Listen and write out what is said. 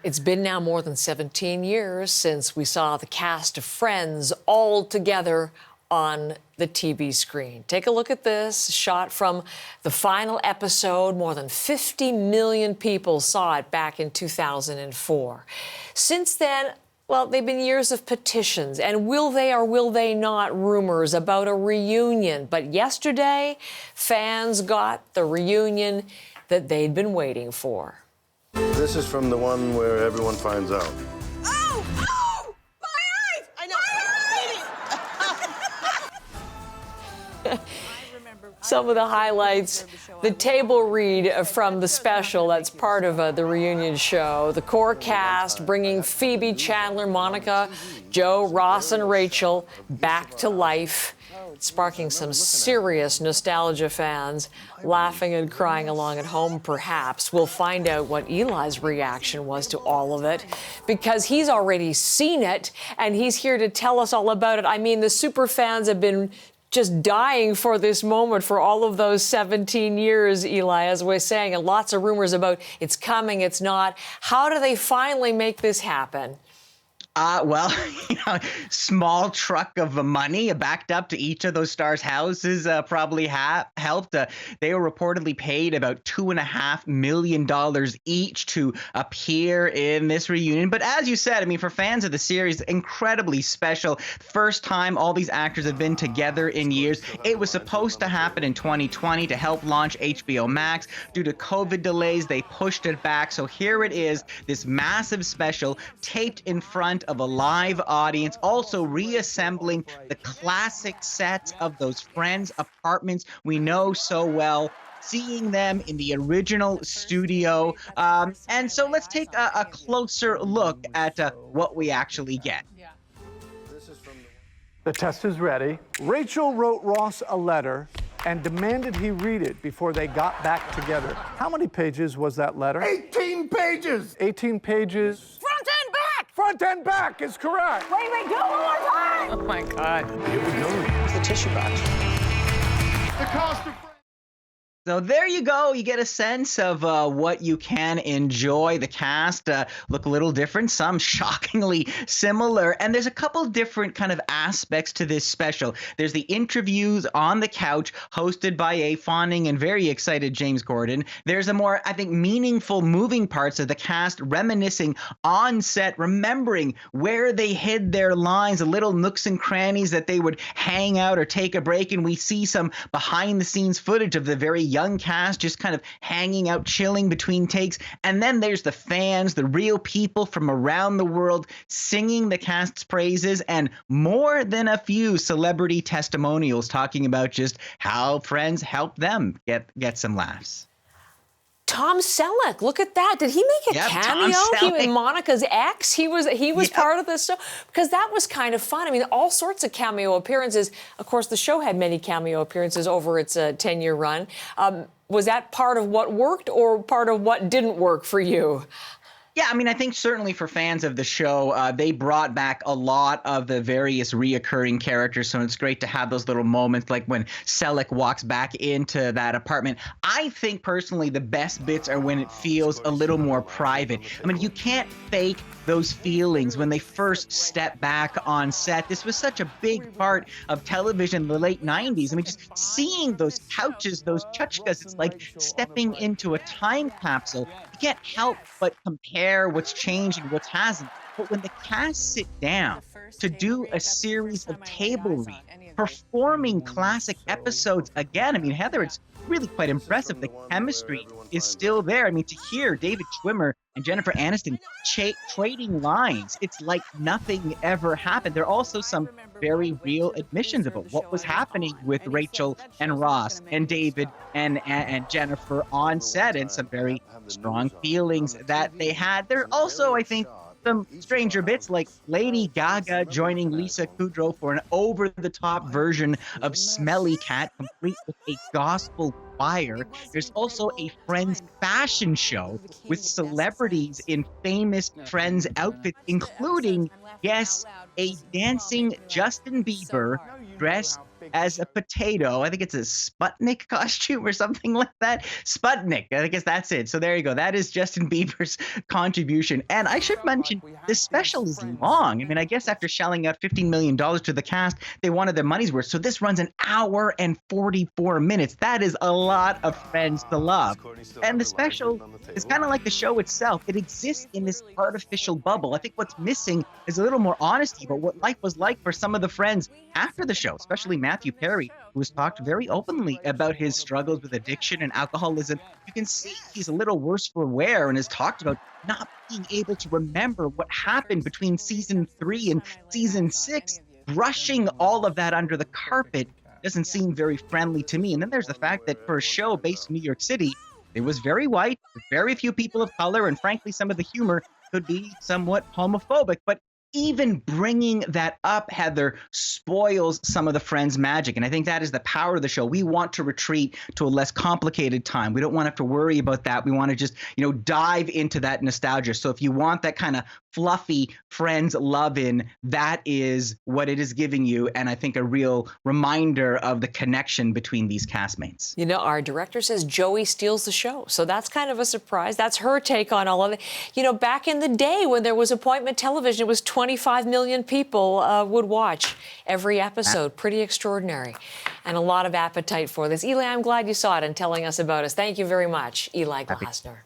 It's been now more than 17 years since we saw the cast of Friends all together on the TV screen. Take a look at this shot from the final episode. More than 50 million people saw it back in 2004. Since then, well, they've been years of petitions and will they or will they not rumors about a reunion. But yesterday, fans got the reunion that they'd been waiting for. This is from the one where everyone finds out. Oh! Oh! My eyes! I know. Some of the highlights, the table read from the special that's part of the reunion show. The core cast bringing Phoebe, Chandler, Monica, Joe, Ross, and Rachel back to life, sparking some serious nostalgia fans, laughing and crying along at home, perhaps. We'll find out what Eli's reaction was to all of it, because he's already seen it, and he's here to tell us all about it. I mean, the super fans have been just dying for this moment for all of those 17 years, Eli, as we're saying, and lots of rumors about it's coming, it's not. How do they finally make this happen? Well, small truck of money backed up to each of those stars' houses probably helped. They were reportedly paid about $2.5 million each to appear in this reunion. But as you said, I mean, for fans of the series, incredibly special. First time all these actors have been together in years. It was supposed to happen in 2020 to help launch HBO Max. Due to COVID delays, they pushed it back. So here it is, this massive special taped in front of a live audience, also reassembling the classic sets of those Friends apartments we know so well, seeing them in the original studio. And so let's take a closer look at what we actually get. The test is ready. Rachel wrote Ross a letter and demanded he read it before they got back together. How many pages was that letter? 18 pages! 18 pages. Front and back! Front and back is correct. Wait, do it one more time! Oh, my God. Here we go. It's the tissue box. The cost of... So there you go. You get a sense of what you can enjoy. The cast look a little different, some shockingly similar. And there's a couple different kind of aspects to this special. There's the interviews on the couch hosted by a fawning and very excited James Corden. There's a more, I think, meaningful moving parts of the cast reminiscing on set, remembering where they hid their lines, the little nooks and crannies that they would hang out or take a break. And we see some behind the scenes footage of the very young cast just kind of hanging out, chilling between takes. And then there's the fans, the real people from around the world singing the cast's praises, and more than a few celebrity testimonials talking about just how Friends helped them get some laughs. Tom Selleck, look at that. Did he make a cameo? He was Monica's ex. He was part of this show, because that was kind of fun. I mean, all sorts of cameo appearances. Of course, the show had many cameo appearances over its 10-year run. Was that part of what worked or part of what didn't work for you? Yeah, I mean, I think certainly for fans of the show, they brought back a lot of the various reoccurring characters. So it's great to have those little moments like when Selleck walks back into that apartment. I think personally the best bits are when it feels a little more private. I mean, you can't fake those feelings when they first step back on set. This was such a big part of television in the late 90s. I mean, just seeing those couches, those tchotchkes, it's like stepping into a time capsule. You can't help but compare what's changed and what hasn't. But when the cast sit down to do a series of table reads, performing classic episodes again, I mean, Heather, it's really quite impressive. The chemistry is still there. I mean, to hear David Schwimmer and Jennifer Aniston trading lines, it's like nothing ever happened. There are also some very real admissions about what was happening with Rachel and Ross and David and Jennifer on set, and some very strong feelings that they had. There are also, I think, some stranger bits like Lady Gaga joining Lisa Kudrow for an over-the-top version of Smelly Cat, complete with a gospel choir. There's also a Friends fashion show with celebrities in famous Friends outfits, including, yes, a dancing Justin Bieber dressed as a potato. I think it's a Sputnik costume or something like that. Sputnik, I guess that's it. So there you go. That is Justin Bieber's contribution. And I should mention, this special is long. I mean, I guess after shelling out $15 million to the cast, they wanted their money's worth. So this runs an hour and 44 minutes. That is a lot of Friends to love. And the special is kind of like the show itself. It exists in this artificial bubble. I think what's missing is a little more honesty about what life was like for some of the friends after the show, especially Matthew Perry, who has talked very openly about his struggles with addiction and alcoholism. You can see he's a little worse for wear and has talked about not being able to remember what happened between season 3 and season 6. Brushing all of that under the carpet doesn't seem very friendly to me. And then there's the fact that for a show based in New York City, it was very white, very few people of color, and frankly, some of the humor could be somewhat homophobic. But even bringing that up, Heather, spoils some of the Friends' magic. And I think that is the power of the show. We want to retreat to a less complicated time. We don't want to have to worry about that. We want to just, dive into that nostalgia. So if you want that kind of fluffy Friends love-in, that is what it is giving you. And I think a real reminder of the connection between these castmates. Our director says Joey steals the show. So that's kind of a surprise. That's her take on all of it. Back in the day when there was appointment television, it was 25 million people would watch every episode. Pretty extraordinary. And a lot of appetite for this. Eli, I'm glad you saw it and telling us about us. Thank you very much, Eli Glasner.